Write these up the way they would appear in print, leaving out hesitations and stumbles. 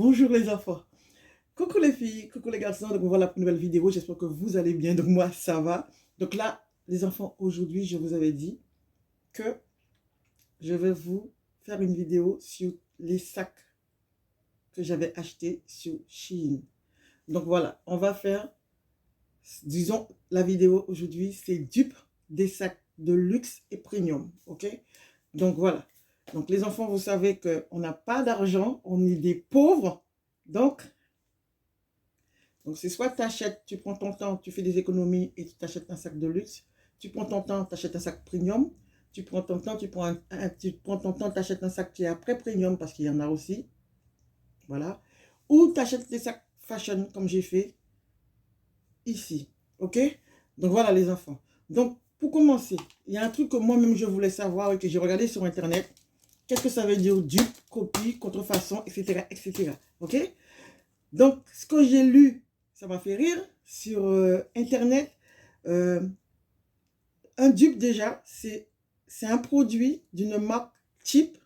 Bonjour les enfants, coucou les filles, coucou les garçons, donc voilà pour une nouvelle vidéo, j'espère que vous allez bien, donc moi ça va. Donc là, les enfants, aujourd'hui je vous avais dit que je vais vous faire une vidéo sur les sacs que j'avais achetés sur Shein. Donc voilà, on va faire, disons, la vidéo aujourd'hui, c'est dupe des sacs de luxe et premium, ok? Donc voilà, donc les enfants, vous savez qu'on n'a pas d'argent, on est des pauvres, donc c'est soit tu achètes, tu prends ton temps, tu fais des économies et tu t'achètes un sac de luxe. Tu prends ton temps, tu achètes un sac premium. Tu prends ton temps, tu prends ton temps, tu achètes un sac qui est après premium parce qu'il y en a aussi. Voilà. Ou tu achètes des sacs fashion comme j'ai fait ici. Ok? Donc voilà les enfants. Donc pour commencer, il y a un truc que moi-même je voulais savoir et que j'ai regardé sur internet. Qu'est-ce que ça veut dire dupe, copie, contrefaçon, etc. etc. Ok? Donc, ce que j'ai lu, ça m'a fait rire sur Internet. Euh, un dupe, déjà, c'est un produit d'une marque cheap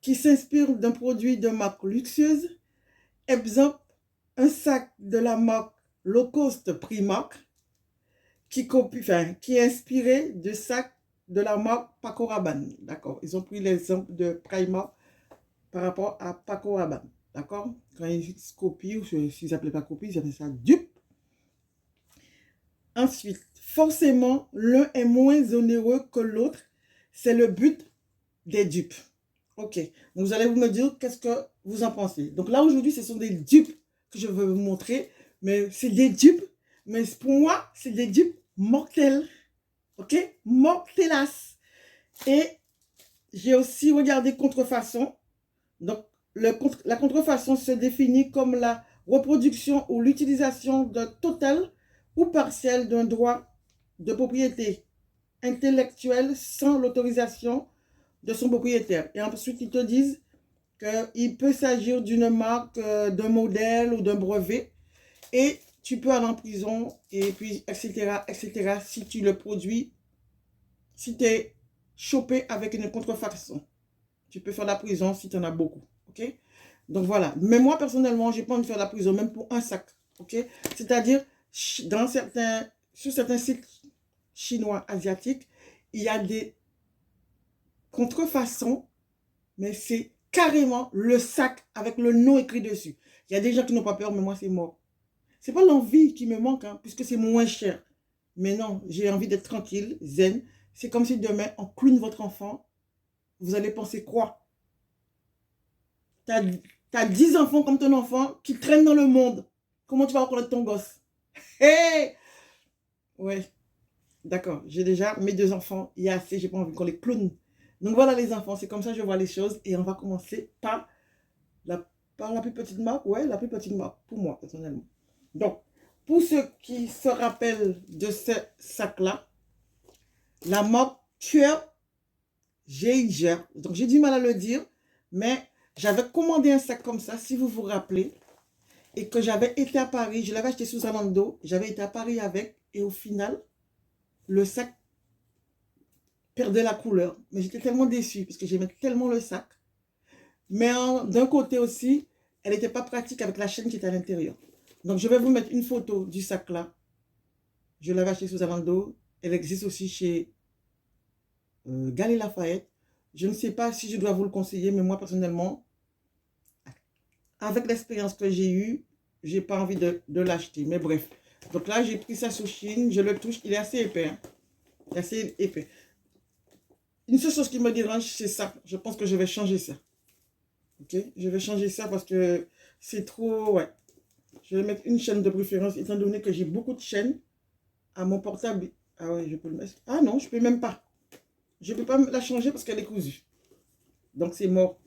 qui s'inspire d'un produit de marque luxueuse. Exemple, un sac de la marque low cost Primark qui, qui est inspiré de sacs de la marque Paco Rabanne. D'accord? Ils ont pris l'exemple de Primark par rapport à Paco Rabanne. D'accord? Quand ils copient, ou s'ils n'appelaient pas copie, ils appellent ça dupe. Ensuite, forcément, l'un est moins onéreux que l'autre. C'est le but des dupes. Ok, donc vous allez me dire qu'est-ce que vous en pensez. Donc là, aujourd'hui, ce sont des dupes que je veux vous montrer. Mais c'est des dupes, mais pour moi, c'est des dupes mortelles. Ok, mortellas. Et j'ai aussi regardé contrefaçon. Donc, la contrefaçon se définit comme la reproduction ou l'utilisation d'un total ou partiel d'un droit de propriété intellectuelle sans l'autorisation de son propriétaire. Et ensuite, ils te disent qu'il peut s'agir d'une marque, d'un modèle ou d'un brevet. Et tu peux aller en prison, et puis, etc., etc., si tu le produis, si tu es chopé avec une contrefaçon. Tu peux faire la prison si tu en as beaucoup. Ok? Donc voilà. Mais moi, personnellement, j'ai pas envie de faire la prison, même pour un sac. Ok? C'est-à-dire, sur certains sites chinois, asiatiques, il y a des contrefaçons, mais c'est carrément le sac avec le nom écrit dessus. Il y a des gens qui n'ont pas peur, mais moi, c'est mort. C'est pas l'envie qui me manque, hein, puisque c'est moins cher. Mais non, j'ai envie d'être tranquille, zen. C'est comme si demain, on clown votre enfant. Vous allez penser quoi? T'as 10 enfants comme ton enfant qui traînent dans le monde. Comment tu vas reconnaître ton gosse? Hey! Ouais, d'accord. J'ai déjà mes 2 enfants. Il y a assez, j'ai pas envie qu'on les clown. Donc voilà les enfants, c'est comme ça que je vois les choses. Et on va commencer la, par la plus petite marque. Ouais, la plus petite marque, pour moi, personnellement. Donc, pour ceux qui se rappellent de ce sac-là, la marque Tuer Geiger. Donc j'ai du mal à le dire, mais j'avais commandé un sac comme ça, si vous vous rappelez. Et que j'avais été à Paris, je l'avais acheté sous Zalando, j'avais été à Paris avec, et au final, le sac perdait la couleur. Mais j'étais tellement déçue, parce que j'aimais tellement le sac. Mais d'un côté aussi, elle n'était pas pratique avec la chaîne qui était à l'intérieur. Donc je vais vous mettre une photo du sac là. Je l'avais acheté sous Zalando. Elle existe aussi chez Galeries Lafayette. Je ne sais pas si je dois vous le conseiller, mais moi personnellement, avec l'expérience que j'ai eue, j'ai pas envie de l'acheter. Mais bref. Donc là, j'ai pris ça sur Chine, je le touche, il est assez épais. Hein. Il est assez épais. Une seule chose qui me dérange, c'est ça. Je pense que je vais changer ça. Ok? Je vais changer ça parce que c'est trop... Ouais. Je vais mettre une chaîne de préférence, étant donné que j'ai beaucoup de chaînes à mon portable. Ah ouais, je peux le mettre. Ah non, je peux même pas. Je ne peux pas la changer parce qu'elle est cousue. Donc c'est mort.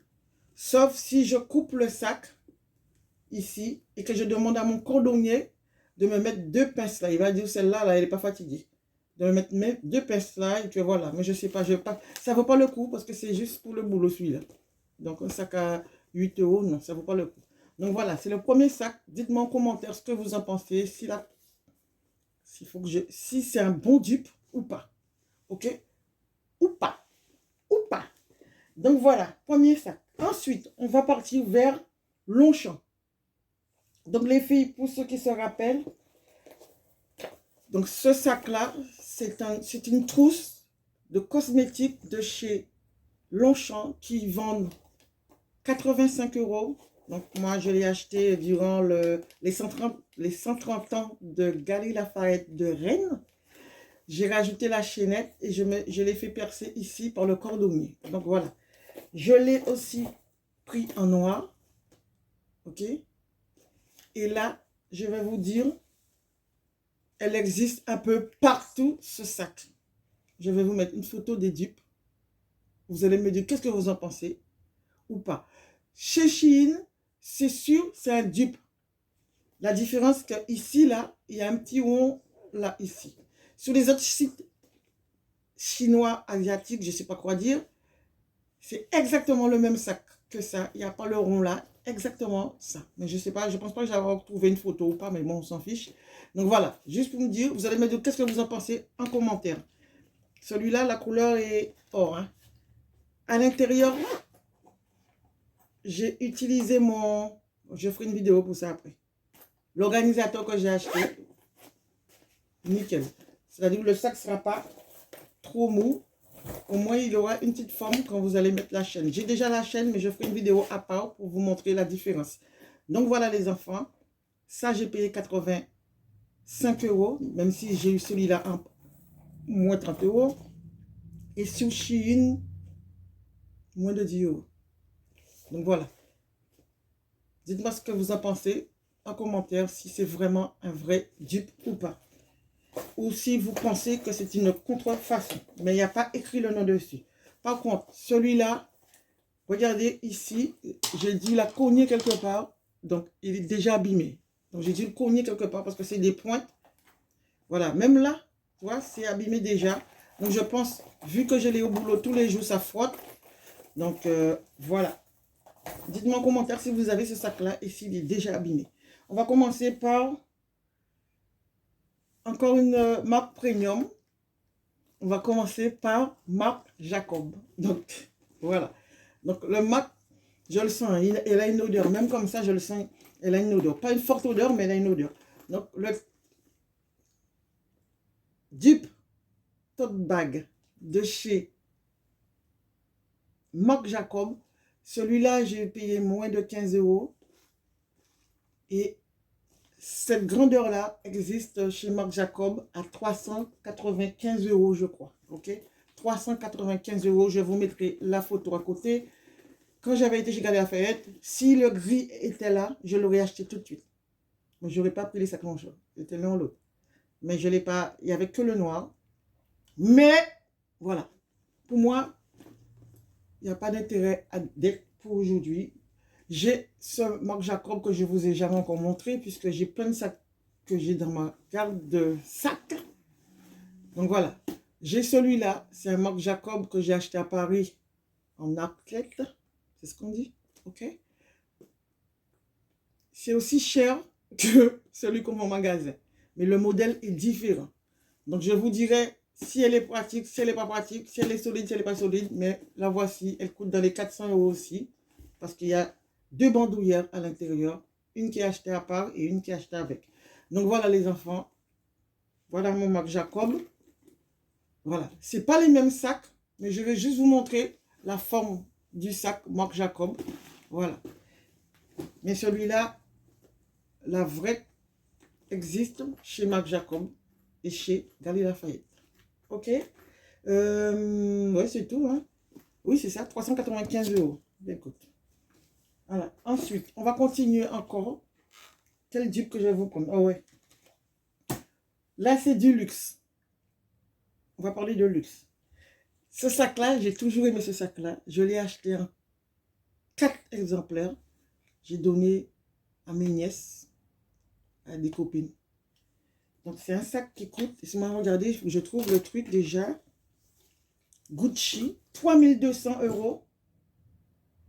Sauf si je coupe le sac ici et que je demande à mon cordonnier de me mettre 2 pinces là. Il va dire celle-là, là, elle n'est pas fatiguée. De me mettre 2 pinces là et que voilà. Mais je sais pas, ça ne vaut pas le coup parce que c'est juste pour le boulot celui-là. Donc un sac à 8 euros, non, ça ne vaut pas le coup. Donc voilà, c'est le premier sac. Dites-moi en commentaire ce que vous en pensez. Si c'est un bon dupe ou pas. Ok? Ou pas. Ou pas. Donc voilà, premier sac. Ensuite, on va partir vers Longchamp. Donc les filles, pour ceux qui se rappellent, donc ce sac-là, c'est une trousse de cosmétiques de chez Longchamp qui vendent 85 €. Donc moi, je l'ai acheté durant les 130 ans de Galeries Lafayette de Rennes. J'ai rajouté la chaînette et je l'ai fait percer ici par le cordonnier. Donc voilà. Je l'ai aussi pris en noir. Ok. Et là, je vais vous dire, elle existe un peu partout, ce sac. Je vais vous mettre une photo des dupes. Vous allez me dire qu'est-ce que vous en pensez ou pas. Chez Shein, c'est sûr, c'est un dupe. La différence, c'est qu'ici, là, il y a un petit rond, là, ici. Sur les autres sites chinois, asiatiques, je ne sais pas quoi dire, c'est exactement le même sac que ça. Il n'y a pas le rond là, exactement ça. Mais je ne sais pas, je ne pense pas que j'avais trouvé une photo ou pas, mais bon, on s'en fiche. Donc voilà, juste pour me dire, vous allez me dire qu'est-ce que vous en pensez en commentaire. Celui-là, la couleur est or. Hein. À l'intérieur, j'ai utilisé mon... Je ferai une vidéo pour ça après. L'organisateur que j'ai acheté, nickel. C'est-à-dire que le sac ne sera pas trop mou. Au moins, il aura une petite forme quand vous allez mettre la chaîne. J'ai déjà la chaîne, mais je ferai une vidéo à part pour vous montrer la différence. Donc, voilà les enfants. Ça, j'ai payé 85 €, même si j'ai eu celui-là en moins 30 €. Et sur Shein, moins de 10 €. Donc, voilà. Dites-moi ce que vous en pensez en commentaire, si c'est vraiment un vrai dupe ou pas. Ou si vous pensez que c'est une contrefaçon, mais il n'y a pas écrit le nom dessus. Par contre, celui-là, regardez ici, j'ai dû la cogner quelque part, donc il est déjà abîmé. Donc j'ai dû le cogner quelque part parce que c'est des pointes. Voilà, même là, tu vois, c'est abîmé déjà. Donc je pense, vu que je l'ai au boulot tous les jours, ça frotte. Donc voilà. Dites-moi en commentaire si vous avez ce sac-là et s'il est déjà abîmé. On va commencer par encore une marque premium. On va commencer par Marc Jacob. Donc, voilà. Donc, le Marc, je le sens, elle a une odeur. Même comme ça, je le sens, elle a une odeur. Pas une forte odeur, mais elle a une odeur. Donc, le dupe tote bag de chez Marc Jacob. Celui-là, j'ai payé moins de 15 €. Et cette grandeur-là existe chez Marc Jacob à 395 €, je crois. Ok? 395 €. Je vous mettrai la photo à côté. Quand j'avais été chez Galeries Lafayette, si le gris était là, je l'aurais acheté tout de suite. Mais je n'aurais pas pris les sacs en jaune. C'était l'un ou l'autre. Mais je l'ai pas, il n'y avait que le noir. Mais, voilà. Pour moi, il n'y a pas d'intérêt d'être pour aujourd'hui. J'ai ce Marc Jacob que je ne vous ai jamais encore montré, puisque j'ai plein de sacs que j'ai dans ma garde de sacs. Donc voilà. J'ai celui-là. C'est un Marc Jacob que j'ai acheté à Paris en athlète. C'est ce qu'on dit. Ok? C'est aussi cher que celui qu'on vend en magasin. Mais le modèle est différent. Donc, je vous dirai si elle est pratique, si elle n'est pas pratique, si elle est solide, si elle n'est pas solide. Mais la voici, elle coûte dans les 400 € aussi. Parce qu'il y a deux bandoulières à l'intérieur. Une qui est achetée à part et une qui est achetée avec. Donc, voilà les enfants. Voilà mon Marc Jacob. Voilà. Ce n'est pas les mêmes sacs. Mais je vais juste vous montrer la forme du sac Marc Jacob. Voilà. Mais celui-là, la vraie existe chez Marc Jacob et chez Galeries Lafayette. Ok. Ouais, c'est tout. Hein. Oui, c'est ça. 395 €. Écoute. Voilà. Ensuite, on va continuer encore. Quel dupe que je vais vous prendre? Oh ouais. Là, c'est du luxe. On va parler de luxe. Ce sac-là, j'ai toujours aimé ce sac-là. Je l'ai acheté en 4 exemplaires. J'ai donné à mes nièces, à des copines. Donc, c'est un sac qui coûte, si vous regardez, je trouve le truc déjà, Gucci, 3200 €.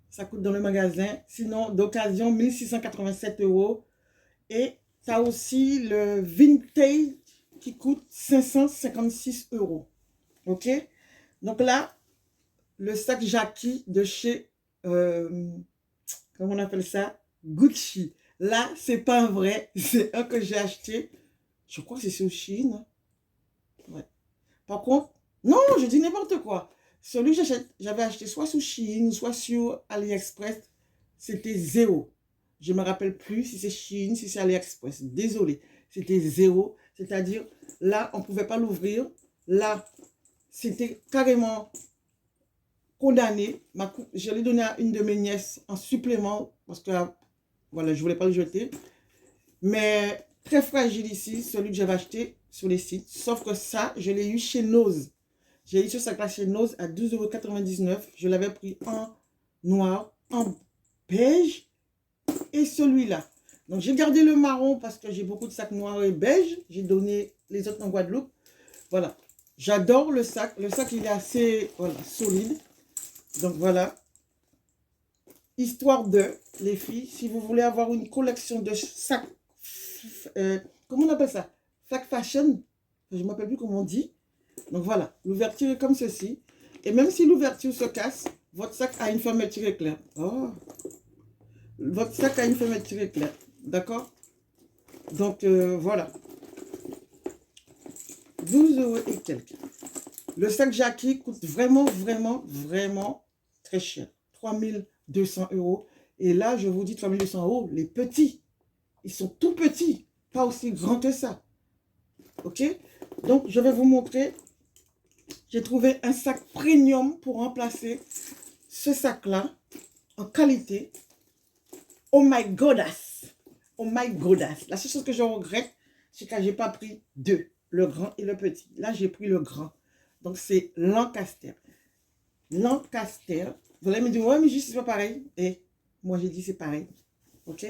Ça coûte dans le magasin. Sinon, d'occasion, 1687 €. Et tu as aussi le vintage qui coûte 556 €. Ok? Donc là, le sac Jackie de chez, comment on appelle ça? Gucci. Là, c'est pas un vrai. C'est un que j'ai acheté. Je crois que c'est sur Chine. Ouais. Par contre, non, je dis n'importe quoi. Celui que j'avais acheté soit sur Chine, soit sur AliExpress, c'était zéro. Je ne me rappelle plus si c'est Chine, si c'est AliExpress. Désolé, c'était zéro. C'est-à-dire, là, on ne pouvait pas l'ouvrir. Là, c'était carrément condamné. Je l'ai donné à une de mes nièces en supplément parce que, voilà, je ne voulais pas le jeter. Mais très fragile ici, celui que j'avais acheté sur les sites. Sauf que ça, je l'ai eu chez Nose. J'ai eu ce sac-là chez Nose à 12,99 €. Je l'avais pris en noir, en beige et celui-là. Donc, j'ai gardé le marron parce que j'ai beaucoup de sacs noirs et beige. J'ai donné les autres en Guadeloupe. Voilà. J'adore le sac. Le sac, il est assez voilà, solide. Donc, voilà. Histoire de, les filles, si vous voulez avoir une collection de sacs, comment on appelle ça? Sac fashion. Je ne m'appelle plus comment on dit. Donc voilà, l'ouverture est comme ceci. Et même si l'ouverture se casse, votre sac a une fermeture éclair. Oh. Votre sac a une fermeture éclair. D'accord? Donc voilà. 12 € et quelques. Le sac Jackie coûte vraiment, vraiment, vraiment très cher. 3200 €. Et là, je vous dis 3200 €, les petits. Ils sont tout petits. Pas aussi grands que ça. Ok? Donc, je vais vous montrer. J'ai trouvé un sac premium pour remplacer ce sac-là en qualité. Oh my godass! Oh my godass! La seule chose que je regrette, c'est que je n'ai pas pris deux, le grand et le petit. Là, j'ai pris le grand. Donc, c'est Lancaster. Lancaster. Vous allez me dire, ouais, mais juste, c'est pas pareil. Et moi, j'ai dit, c'est pareil. Ok?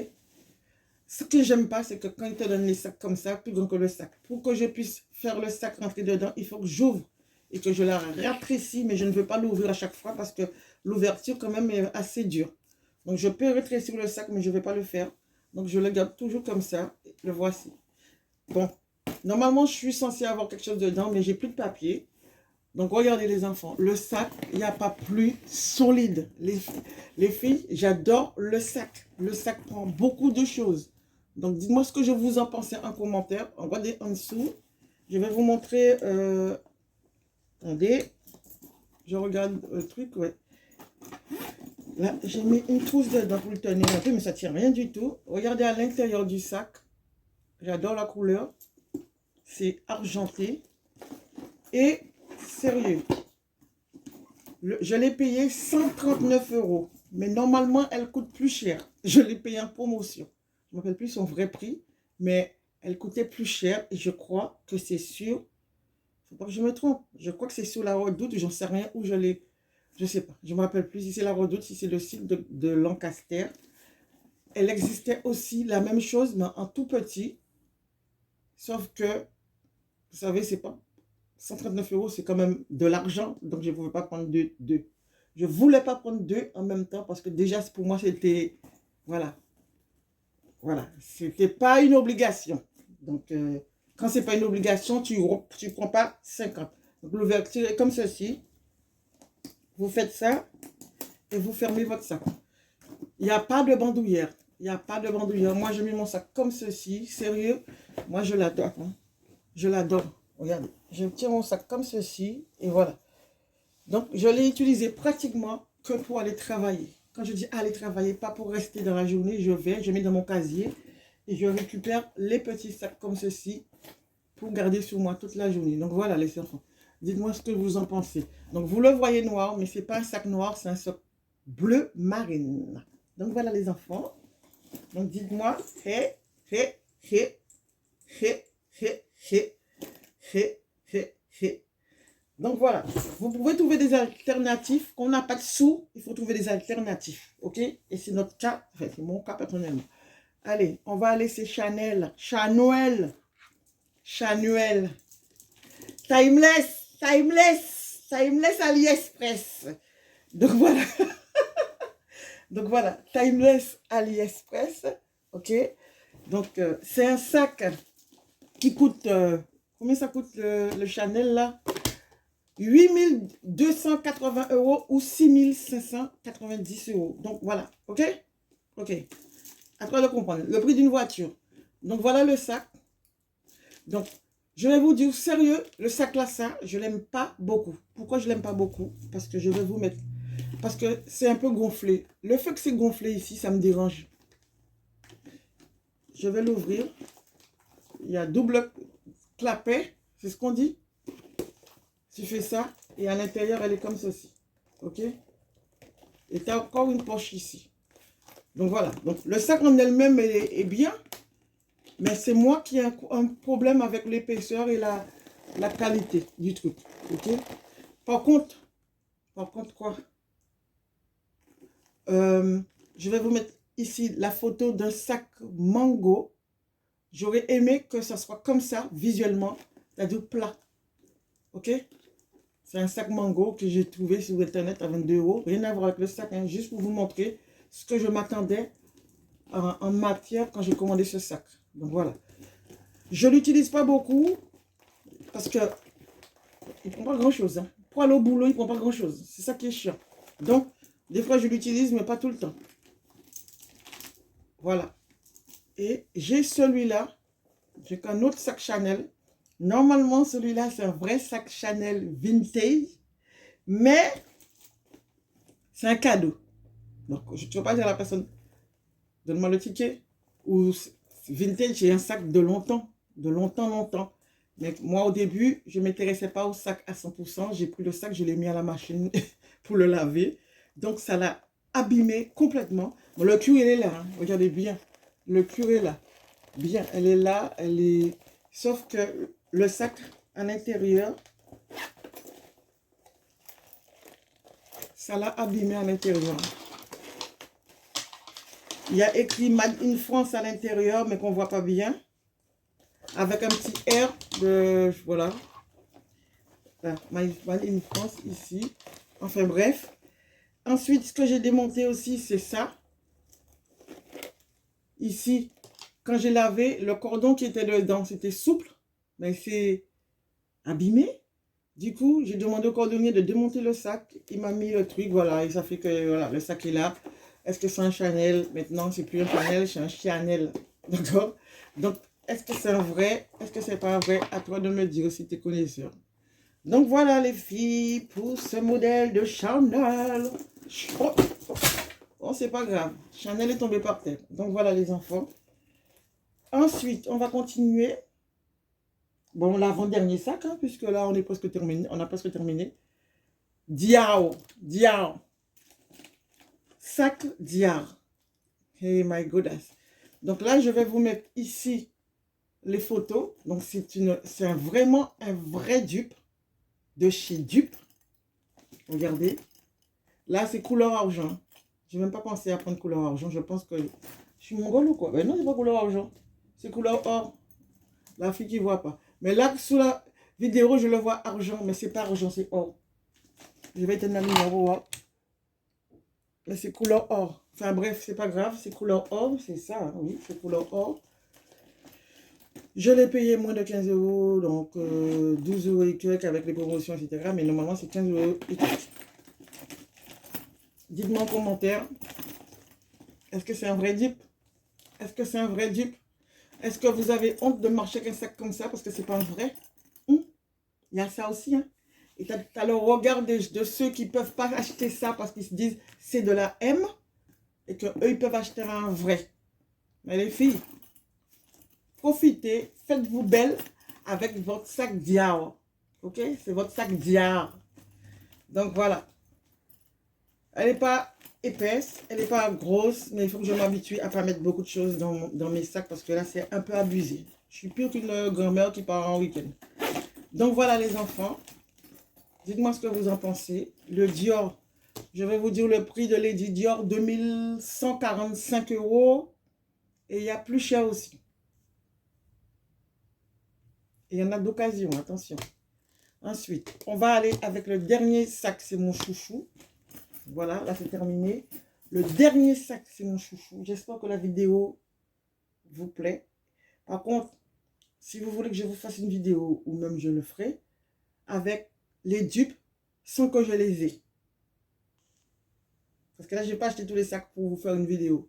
Ce que j'aime pas, c'est que quand ils te donnent les sacs comme ça, plus grand que le sac. Pour que je puisse faire le sac rentrer dedans, il faut que j'ouvre et que je la rétrécis, mais je ne veux pas l'ouvrir à chaque fois parce que l'ouverture quand même est assez dure. Donc je peux rétrécir le sac, mais je ne vais pas le faire. Donc je le garde toujours comme ça. Le voici. Bon, normalement je suis censée avoir quelque chose dedans, mais j'ai plus de papier. Donc regardez les enfants, le sac, il n'y a pas plus solide. Les filles, j'adore le sac. Le sac prend beaucoup de choses. Donc dites-moi ce que je vous en pensez en commentaire. Regardez en dessous. Je vais vous montrer... attendez, je regarde le truc, ouais. Là, j'ai mis une trousse dedans pour le tenir un peu, mais ça ne tient rien du tout. Regardez à l'intérieur du sac. J'adore la couleur. C'est argenté. Et sérieux, je l'ai payé 139 €. Mais normalement, elle coûte plus cher. Je l'ai payé en promotion. Je ne me rappelle plus son vrai prix, mais elle coûtait plus cher. Et je crois que c'est sur... Faut pas que je me trompe. Je crois que c'est sur la Redoute. J'en sais rien où je l'ai... Je ne sais pas. Je ne me rappelle plus si c'est la Redoute, si c'est le site de Lancaster. Elle existait aussi la même chose, mais en tout petit. Sauf que, vous savez, c'est pas... 139 €, c'est quand même de l'argent. Donc, je ne pouvais pas prendre deux. Je ne voulais pas prendre deux en même temps parce que déjà, pour moi, c'était... Voilà. Voilà. C'était pas une obligation. Donc, quand c'est pas une obligation, tu ne prends pas 50. Donc, l'ouverture est comme ceci. Vous faites ça et vous fermez votre sac. Il n'y a pas de bandoulière. Il n'y a pas de bandoulière. Moi, je mets mon sac comme ceci. Sérieux, moi, je l'adore. Hein. Je l'adore. Regardez, je tiens mon sac comme ceci et voilà. Donc, je l'ai utilisé pratiquement que pour aller travailler. Quand je dis aller travailler, pas pour rester dans la journée, je mets dans mon casier et je récupère les petits sacs comme ceci pour garder sur moi toute la journée. Donc, voilà les enfants. Dites-moi ce que vous en pensez. Donc, vous le voyez noir, mais ce n'est pas un sac noir, c'est un sac bleu marine. Donc, voilà les enfants. Donc, dites-moi, Donc voilà, vous pouvez trouver des alternatives. Quand on n'a pas de sous, il faut trouver des alternatives. Ok? Et c'est notre cas, enfin, c'est mon cas personnellement. Allez, on va aller chez Chanel. Chanel. Timeless AliExpress. Donc voilà. Donc voilà, Timeless AliExpress. Ok? Donc c'est un sac qui coûte... combien ça coûte le Chanel là? 8280 € ou 6590 €. Donc voilà, ok? Ok. À toi de comprendre. Le prix d'une voiture. Donc, voilà le sac. Donc, je vais vous dire sérieux, le sac là, ça, je l'aime pas beaucoup. Pourquoi je l'aime pas beaucoup? Parce que je vais vous mettre... Parce que c'est un peu gonflé. Le fait que c'est gonflé ici, ça me dérange. Je vais l'ouvrir. Il y a double clapet. C'est ce qu'on dit. Tu fais ça. Et à l'intérieur, elle est comme ceci. OK? Et tu as encore une poche ici. Donc voilà. Donc le sac en elle-même est bien. Mais c'est moi qui ai un problème avec l'épaisseur et la qualité du truc. OK? Par contre quoi? Je vais vous mettre ici la photo d'un sac Mango. J'aurais aimé que ça soit comme ça, visuellement, c'est-à-dire plat. OK? C'est un sac Mango que j'ai trouvé sur Internet à 22 €. Rien à voir avec le sac, hein, juste pour vous montrer ce que je m'attendais en matière quand j'ai commandé ce sac. Donc voilà. Je ne l'utilise pas beaucoup parce que il ne prend pas grand-chose. Hein. Pour aller au boulot, il ne prend pas grand-chose. C'est ça qui est chiant. Donc, des fois, je l'utilise, mais pas tout le temps. Voilà. Et j'ai celui-là. J'ai qu'un autre sac Chanel. Normalement, celui-là, c'est un vrai sac Chanel vintage. Mais, c'est un cadeau. Donc, je ne veux pas dire à la personne, donne-moi le ticket. Ou vintage, j'ai un sac de longtemps. De longtemps, longtemps. Mais moi, au début, je ne m'intéressais pas au sac à 100%. J'ai pris le sac, je l'ai mis à la machine pour le laver. Donc, ça l'a abîmé complètement. Bon, le cuir, il est là. Hein. Regardez bien. Le cuir est là. Bien, elle est là. Elle est... Sauf que le sac à l'intérieur, ça l'a abîmé à l'intérieur. Il y a écrit Made in France à l'intérieur, mais qu'on ne voit pas bien. Avec un petit R de... Voilà. Made in France ici. Enfin bref. Ensuite, ce que j'ai démonté aussi, c'est ça. Ici, quand j'ai lavé, le cordon qui était dedans, c'était souple. Mais c'est abîmé. Du coup, j'ai demandé au cordonnier de démonter le sac. Il m'a mis le truc, voilà. Et ça fait que, voilà, le sac est là. Est-ce que c'est un Chanel? Maintenant, c'est plus un Chanel, c'est un Chanel. D'accord? Donc, est-ce que c'est un vrai? Est-ce que c'est pas un vrai? À toi de me dire si tu es connaisseur. Donc, voilà les filles pour ce modèle de Chanel. Oh, oh c'est pas grave. Chanel est tombé par terre. Donc, voilà les enfants. Ensuite, on va continuer. Bon, l'avant-dernier sac, hein, puisque là, on est presque terminé. On a presque terminé. Dior. Dior. Sac Dior. Hey my goodness. Donc là, je vais vous mettre ici les photos. Donc, c'est vraiment un vrai dupe de chez Dupe. Regardez. Là, c'est couleur argent. Je n'ai même pas pensé à prendre couleur argent. Je pense que je suis mongole ou quoi? Ben non, c'est pas couleur argent. C'est couleur or. La fille qui ne voit pas. Mais là, sous la vidéo, je le vois argent. Mais c'est pas argent, c'est or. Je vais éteindre la lumière pour voir. Mais c'est couleur or. Enfin bref, c'est pas grave. C'est couleur or. C'est ça, hein, oui. C'est couleur or. Je l'ai payé moins de 15 €. Donc 12 € et quelques avec les promotions, etc. Mais normalement, c'est 15 € et quelques. Dites-moi en commentaire. Est-ce que c'est un vrai dupe? Est-ce que c'est un vrai dupe? Est-ce que vous avez honte de marcher avec un sac comme ça parce que c'est pas un vrai? Il y a ça aussi. Hein? Et tu as le regard de ceux qui ne peuvent pas acheter ça parce qu'ils se disent c'est de la M et qu'eux, ils peuvent acheter un vrai. Mais les filles, profitez, faites-vous belle avec votre sac Dior. Ok? C'est votre sac Dior. Donc voilà. Elle n'est pas épaisse, elle n'est pas grosse, mais il faut que je m'habitue à ne pas mettre beaucoup de choses dans mes sacs parce que là, c'est un peu abusé. Je suis pire qu'une grand-mère qui part en week-end. Donc voilà les enfants. Dites-moi ce que vous en pensez. Le Dior, je vais vous dire le prix de Lady Dior, 2145 €. Et il y a plus cher aussi. Et il y en a d'occasion, attention. Ensuite, on va aller avec le dernier sac, c'est mon chouchou. Voilà, là c'est terminé. Le dernier sac, c'est mon chouchou. J'espère que la vidéo vous plaît. Par contre, si vous voulez que je vous fasse une vidéo, ou même je le ferai, avec les dupes sans que je les ai. Parce que là, je n'ai pas acheté tous les sacs pour vous faire une vidéo.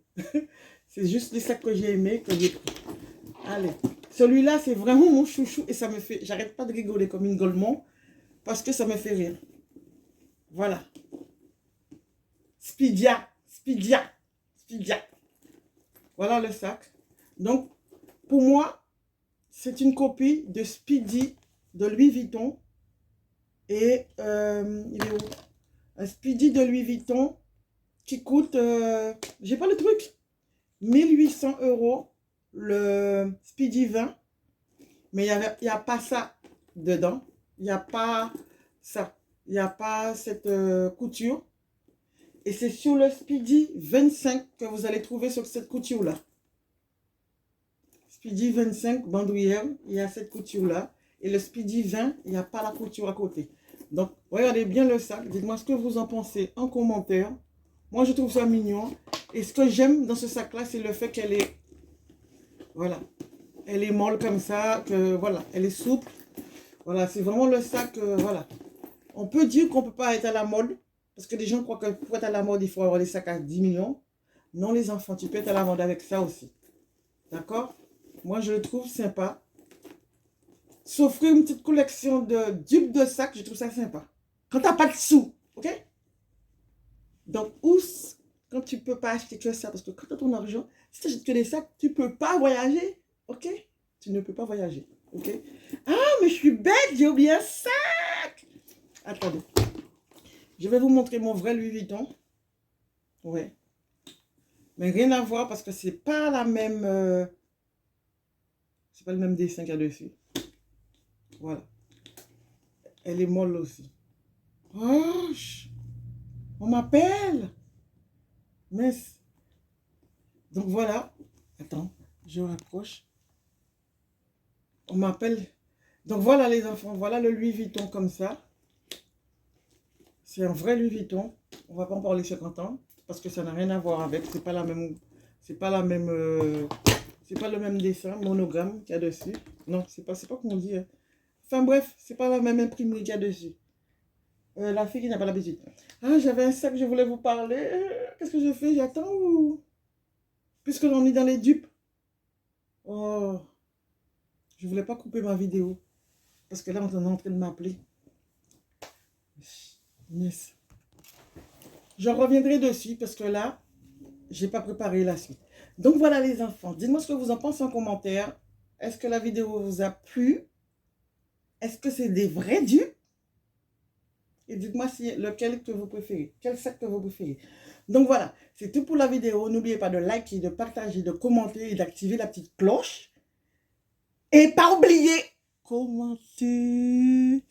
C'est juste les sacs que j'ai aimés que j'ai pris. Allez. Celui-là, c'est vraiment mon chouchou et ça me fait... J'arrête pas de rigoler comme une Goldman parce que ça me fait rire. Voilà. Speedia. Speedia. Speedia. Voilà le sac. Donc, pour moi, c'est une copie de Speedy de Louis Vuitton. Et il est où? Un Speedy de Louis Vuitton qui coûte, j'ai pas le truc, 1800 € le Speedy 20. Mais il n'y a pas ça dedans. Il n'y a pas ça. Il n'y a pas cette couture. Et c'est sur le Speedy 25 que vous allez trouver sur cette couture-là. Speedy 25, bandoulière, il y a cette couture-là. Et le Speedy 20, il n'y a pas la couture à côté. Donc, regardez bien le sac. Dites-moi ce que vous en pensez en commentaire. Moi, je trouve ça mignon. Et ce que j'aime dans ce sac-là, c'est le fait qu'elle est... Voilà. Elle est molle comme ça. Que, voilà. Elle est souple. Voilà. C'est vraiment le sac... voilà. On peut dire qu'on ne peut pas être à la mode. Parce que les gens croient que pour être à la mode, il faut avoir des sacs à 10 millions. Non, les enfants, tu peux être à la mode avec ça aussi. D'accord? Moi, je le trouve sympa. S'offrir une petite collection de dupes de sacs, je trouve ça sympa. Quand tu n'as pas de sous, ok? Donc, quand tu ne peux pas acheter que ça, parce que quand tu as ton argent, si tu achètes que des sacs, tu ne peux pas voyager, ok? Tu ne peux pas voyager, ok? Ah, mais je suis bête, j'ai oublié un sac! Attendez. Je vais vous montrer mon vrai Louis Vuitton. Ouais. Mais rien à voir parce que c'est pas la même... c'est pas le même dessin qu'il y a dessus. Voilà. Elle est molle aussi. Oh, on m'appelle. Mince. Donc voilà. Attends, je rapproche. On m'appelle. Donc voilà les enfants. Voilà le Louis Vuitton comme ça. C'est un vrai Louis Vuitton. On va pas en parler 50 ans. Parce que ça n'a rien à voir avec. C'est pas la même... C'est pas la même... c'est pas le même dessin, monogramme qu'il y a dessus. Non, c'est pas qu'on dit. Enfin bref, c'est pas la même imprimerie qu'il y a dessus. La fille qui n'a pas l'habitude. Ah, j'avais un sac, je voulais vous parler. Qu'est-ce que je fais? J'attends ou... Puisque l'on est dans les dupes. Oh, je voulais pas couper ma vidéo. Parce que là, on est en train de m'appeler. Yes. Je reviendrai dessus parce que là, j'ai pas préparé la suite. Donc voilà les enfants. Dites-moi ce que vous en pensez en commentaire. Est-ce que la vidéo vous a plu? Est-ce que c'est des vrais dupes? Et dites-moi si lequel que vous préférez. Quel sac que vous préférez. Donc voilà, c'est tout pour la vidéo. N'oubliez pas de liker, de partager, de commenter et d'activer la petite cloche. Et pas oublier, commenter.